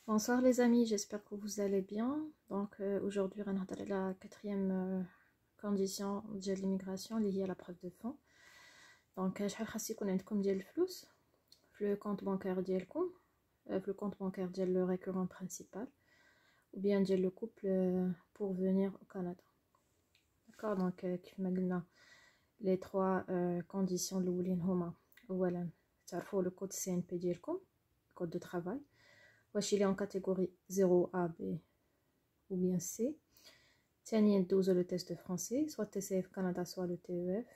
Bonsoir les amis, j'espère que vous allez bien. Donc aujourd'hui, on va la quatrième condition de l'immigration liée à la preuve de fonds. Donc, je vais vous dire combien de flous, le compte bancaire ديالكم, le compte bancaire ديال le récurrent principal, ou bien ديال le couple pour venir au Canada. D'accord, donc كيف ما قلنا les trois conditions الأولين هما أولا تعرفوا le code CNP ديالكم, code de travail. واش il est en catégorie 0A, B ou bien C. ثانيا دوزو le test de français, soit TCF Canada, soit le TEF.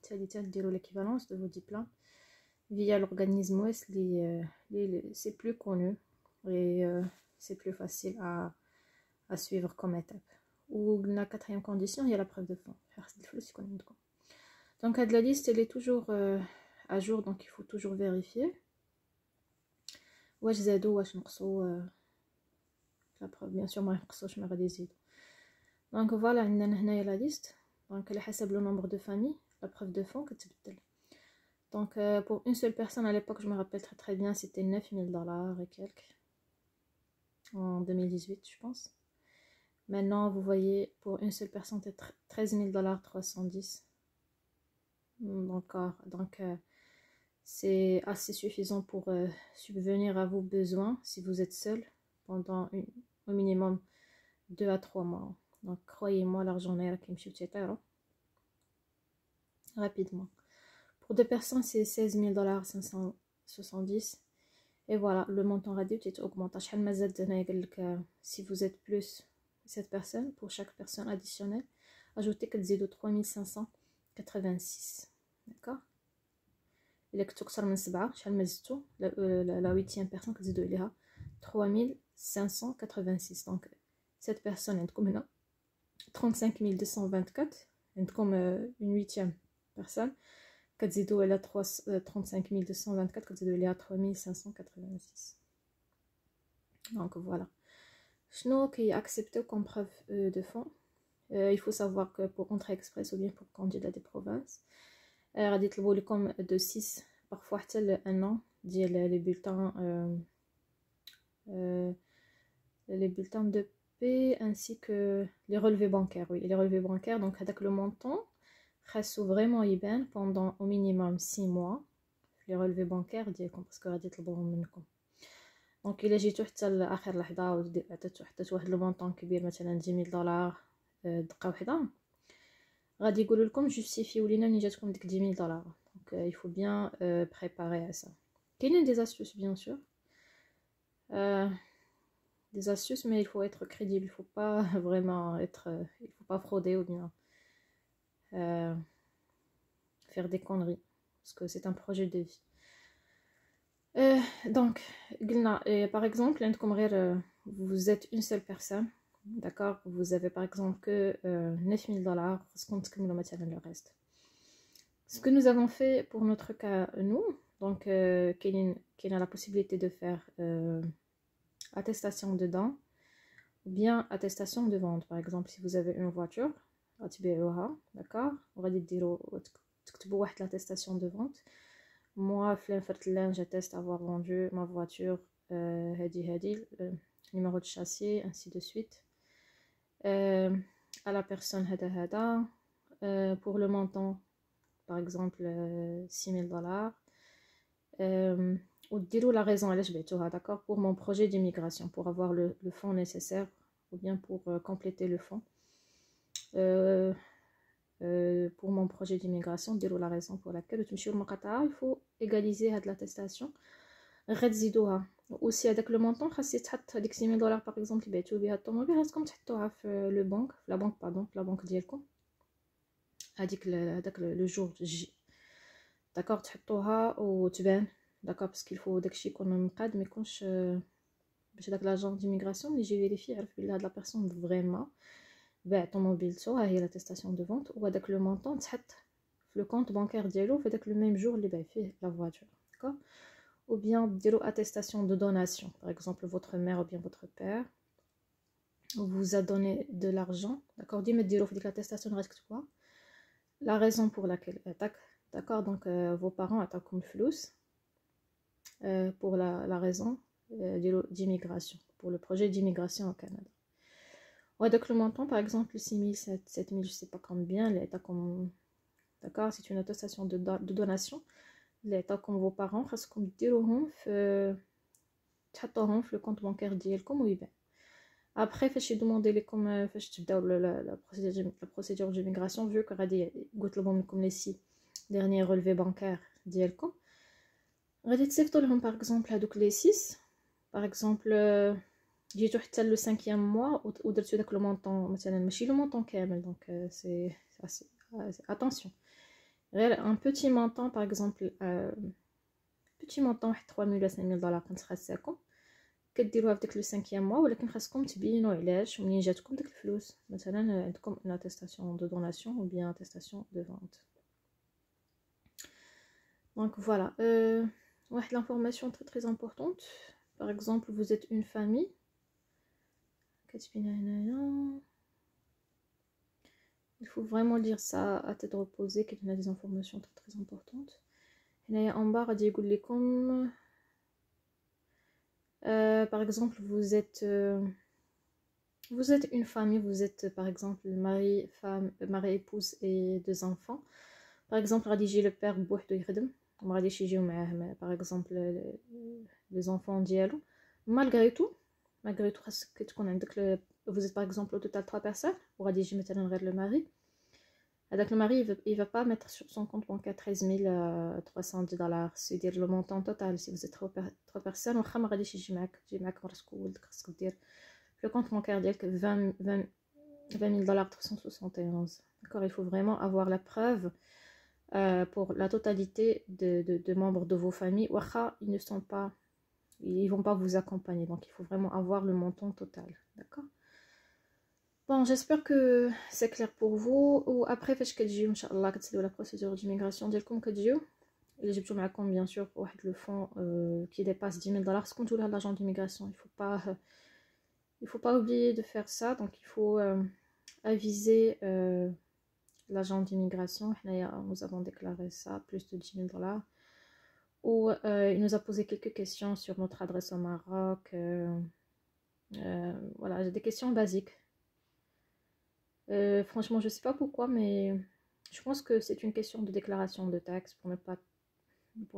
ثالثا ديروا l'équivalence de vos diplômes via l'organisme OS, c'est plus connu et c'est plus facile à suivre comme étape. Ou la quatrième condition, il y a la preuve de fond. Donc la liste, elle est toujours à jour, donc il faut toujours vérifier. واش زادوا واش نقصوا la preuve, bien sûr ما ينقصوش ما غادي يزيدوا. Donc voilà, عندنا هنايا la liste. Donc على حسب le nombre de familles, la preuve de fond كتبدل. Donc pour une seule personne à l'époque, je me rappelle très bien, c'était 9000 $ et quelques en 2018, je pense. Maintenant, vous voyez, pour une seule personne, c'est 13 000 $ 310. Donc c'est assez suffisant pour subvenir à vos besoins si vous êtes seul pendant au minimum 2 à 3 mois. Donc croyez-moi, l'argent est là qui me rapidement. Pour deux personnes, c'est 16 000 $ 570. Et voilà, le montant radio augmente. Si vous êtes plus 7 personnes, pour chaque personne additionnelle, ajoutez que de 3586. D'accord? Et que tu la huitième personne que tu 3586. Donc, cette personne est comme 35 224. Et comme une huitième personne. كتزيدوا على 35224 كتزيدوا عليها 3586. Donc voilà. شنو كي accepté comme preuve de fond. Il faut savoir que pour entrée express ou bien pour candidat des provinces غادي يطلبوا لكم de 6 parfois حتى ل 1 an ديال les bulletins de paie ainsi que les relevés bancaires. Oui, les relevés bancaires, donc avec le montant خاصو vraiment يبان pendant au minimum 6 mois les relevés bancaires ديالكم باسكو غادي يطلبوهم منكم. دونك الا جيتو حتى لاخر لحظه عطاتو واحد المونطون كبير مثلا 10000 $، دقه وحده غادي يقولوا لكم جوستيفيو لينا منين جاتكم ديك 10000 $. دونك il faut bien préparer à ça. كاينين des astuces bien sûr, des astuces, mais il faut être crédible, il faut pas vraiment être il faut pas frauder ou bien faire des conneries parce que c'est un projet de vie. Donc par exemple vous êtes une seule personne, d'accord, vous avez par exemple que 9000 $, le reste. Ce que nous avons fait pour notre cas, nous, donc qu'il a la possibilité de faire attestation de dons ou bien attestation de vente. Par exemple, si vous avez une voiture, d'accord, on va dire l'attestation de vente. Moi, j'atteste avoir vendu ma voiture, numéro de châssis, ainsi de suite. À la personne, pour le montant, par exemple, 6000 $. Ou dire la raison, d'accord, pour mon projet d'immigration, pour avoir le fonds nécessaire, ou bien pour compléter le fonds. Pour mon projet d'immigration, dire la raison pour laquelle il faut égaliser l'attestation. Aussi avec le montant, si tu as 6000 $ par exemple, tu as الطوموبيل هتكم تحطوها في le banque, la banque pardon, la banque ديالكم هذاك le jour J. D'accord, تحطوها وتبان. D'accord, parce qu'il faut داكشي يكون مقاد ما يكونش باش داك لاجون ديميغراسيون اللي يجي فيريفي يعرف بلي هاد لا بيرسون فريمون باع طوموبيلتو. ها هي لاتيستاسيون دو فونت وهداك لو مونطون تحط في لو كونت بانكير ديالو في داك لو ميم جور اللي باع فيه لا فواتور. D'accord, ou bien dire attestation de donation. Par exemple, votre mère ou bien votre père vous a donné de l'argent. D'accord, dis-moi dire l'attestation de risque quoi. La raison pour laquelle attaque. D'accord, donc vos parents attaquent comme flous pour la raison d'immigration, pour le projet d'immigration au Canada. Ouais, donc le montant, par exemple, 6 000, 7 000, je sais pas combien, l'État comme... D'accord, c'est une attestation de donation. l'État comme vos parents, خاصكم ديروهم في تحطوهم في le compte bancaire ديالكم ويبان. Après, فاش يدوموندي لكم فاش تبداو la procédure d'immigration, vu que غادي يطلبوا منكم les 6 derniers relevés bancaires ديالكم, غادي تصيفطوا لهم par exemple هذوك les 6 par exemple جيتو حتى le 5e mois ودرتو داك لو مونطون مثلا ماشي لو مونطون كامل, donc c'est attention, un petit montant par exemple petit montant 3 000 ولا 5 000 دولار كانت خاصاكم كديروها في داك لو 5e mois, ولكن خاصكم تبينوا علاش ومنين جاتكم داك الفلوس, مثلا عندكم une attestation de donation ou bien attestation de vente. Donc voilà, l'information très très importante. Par exemple, vous êtes une famille. Il faut vraiment lire ça à tête reposée, qu'il y a des informations très très importantes. En bas, par exemple, vous êtes une famille, vous êtes par exemple mari, femme, mari, épouse et 2 enfants. Par exemple, le père بوحدو يخدم وما غاديش يجيو معاه par exemple les enfants ديالو. malgré tout خاصك تكون عندك vous êtes par exemple au total 3 personnes وغادي يجي مثلا غير le mari. هذاك le mari il va pas mettre sur son compte bancaire 13 310 dollars, c'est-à-dire le montant total. si vous êtes 3 personnes واخا ما غاديش يجي معاك مراتك وولدك, خاصك دير le compte bancaire ديالك 20 000 dollars 371. d'accord, il faut vraiment avoir la preuve pour la totalité de membres de vos familles. Ils vont pas vous accompagner, donc il faut vraiment avoir le montant total. D'accord. Bon, j'espère que c'est clair pour vous. Ou après, فاش كتجيو ان شاء الله كتساليو la procédure d'immigration ديالكم كتجيو اللي جبتو معكم bien sûr واحد le fonds qui dépasse 10 000 dollars, compte là l'agent d'immigration. Il faut pas oublier de faire ça, donc il faut aviser l'agent d'immigration. Nous avons déclaré ça, plus de 10 000 dollars. Ou il nous a posé quelques questions sur notre adresse au Maroc. Voilà, j'ai des questions basiques. Franchement, je sais pas pourquoi, mais je pense que c'est une question de déclaration de taxes pour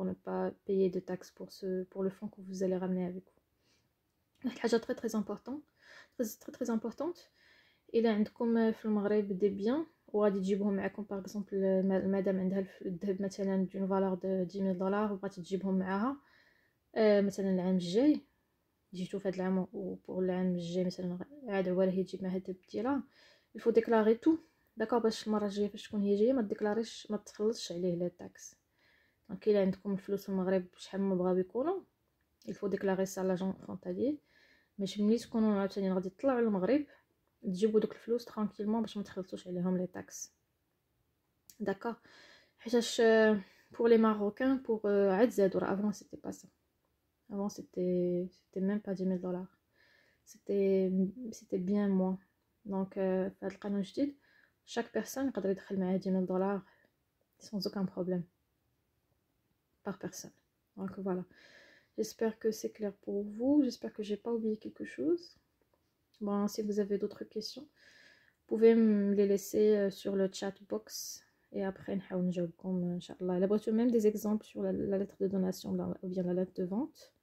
ne pas payer de taxes pour le fonds que vous allez ramener avec vous. Donc, حاجة très très importante, très importante. إلا عندكم في المغرب des biens وغادي تجيبوهم معكم, باغ اكزومبل المدام عندها الذهب مثلا دون فالور دو 10 000 دولار وبغات تجيبهم معاها مثلا العام الجاي, جيتو في هذا العام وبور العام الجاي مثلا عاد عوالها هي تجيب معها الذهب ديالها, il faut déclarer tout. d'accord, باش المره الجايه فاش تكون هي جايه ما تديكلاريش, ما تخلصش عليه لا تاكس. دونك الا عندكم الفلوس في المغرب شحال ما بغاو يكونوا, il faut déclarer ça à l'agent frontalier. باش ملي تكونوا عاوتاني غادي تطلعوا للمغرب تجيبوا دوك الفلوس ترانكيلمون باش ما تخلصوش عليهم لي تاكس. داكوغ, حيتاش pour les Marocains pour عاد زادوا, avant c'était pas ça. avant c'était même pas 10 000 dollars, c'était bien moins. donc في هذا القانون الجديد chaque personne يقدر يدخل معاه 10 000 dollars sans aucun problème par personne. donc voilà, j'espère que c'est clair pour vous, j'espère que j'ai pas oublié quelque chose. Bon, si vous avez d'autres questions, vous pouvez me les laisser sur le chat box et après نحاول نجاوبكم ان شاء الله. لابغيتو même des exemples sur la lettre de donation ou bien la lettre de vente,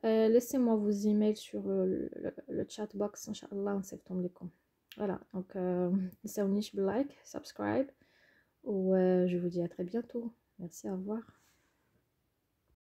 laissez-moi vos emails sur le chat box ان شاء الله ونصيفطهم لكم. voilà, donc تنساونيش باللايك, subscribe, ou je vous dis à très bientôt. merci, au revoir.